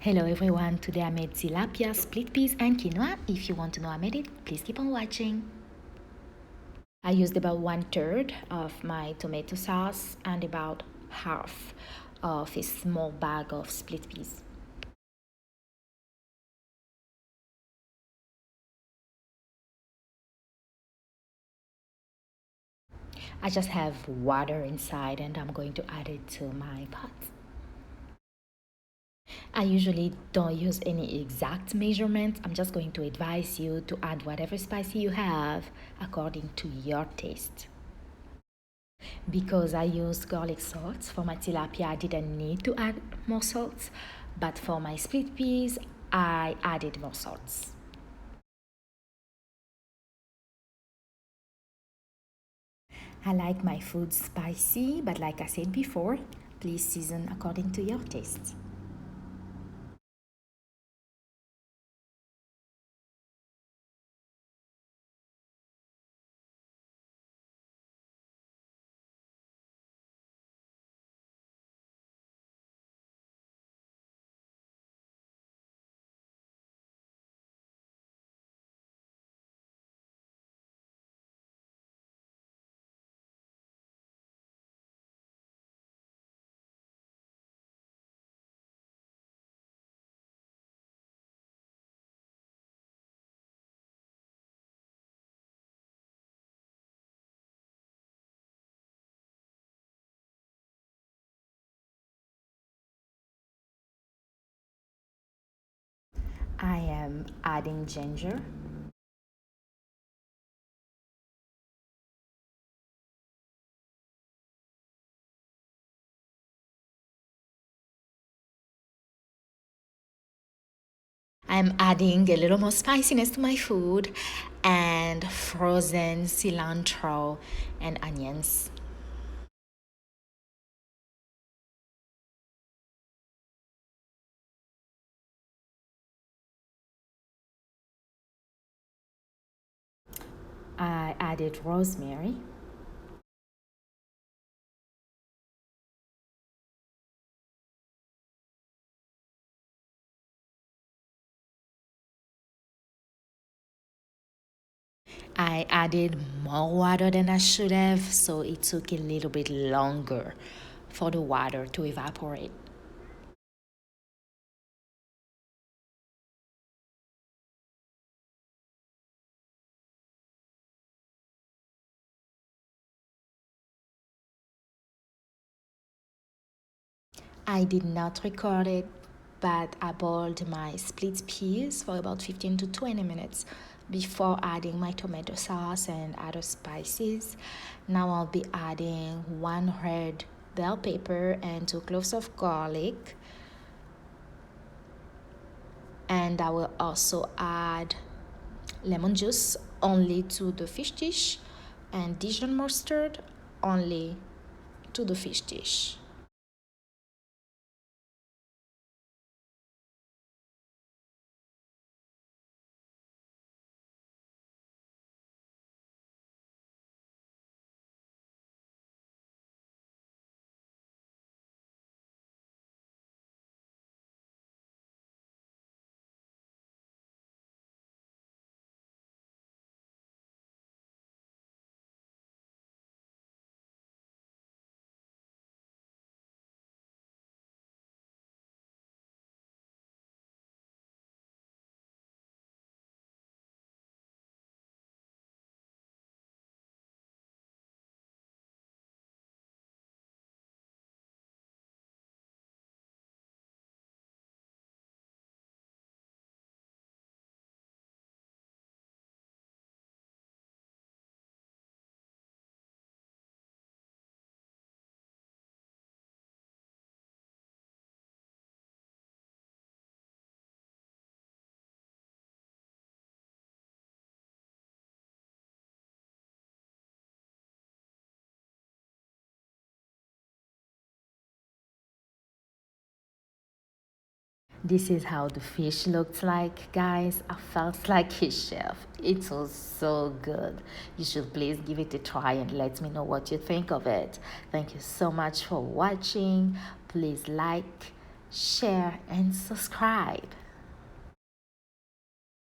Hello everyone, today I made tilapia, split peas and quinoa. If you want to know how I made it, please keep on watching. I used about 1/3 of my tomato sauce and about half of a small bag of split peas. I just have water inside and I'm going to add it to my pot. I usually don't use any exact measurements. I'm just going to advise you to add whatever spicy you have according to your taste. Because I used garlic salt for my tilapia, I didn't need to add more salt, but for my split peas, I added more salt. I like my food spicy, but like I said before, please season according to your taste. I am adding ginger. I'm adding a little more spiciness to my food and frozen cilantro and onions. I added rosemary. I added more water than I should have, so it took a little bit longer for the water to evaporate. I did not record it, but I boiled my split peas for about 15 to 20 minutes before adding my tomato sauce and other spices. Now I'll be adding one red bell pepper and 2 cloves of garlic. And I will also add lemon juice only to the fish dish and Dijon mustard only to the fish dish. This is how the fish looked like, guys. I felt like a chef. It was so good. You should please give it a try and let me know what you think of it. Thank you so much for watching. Please like, share, and subscribe.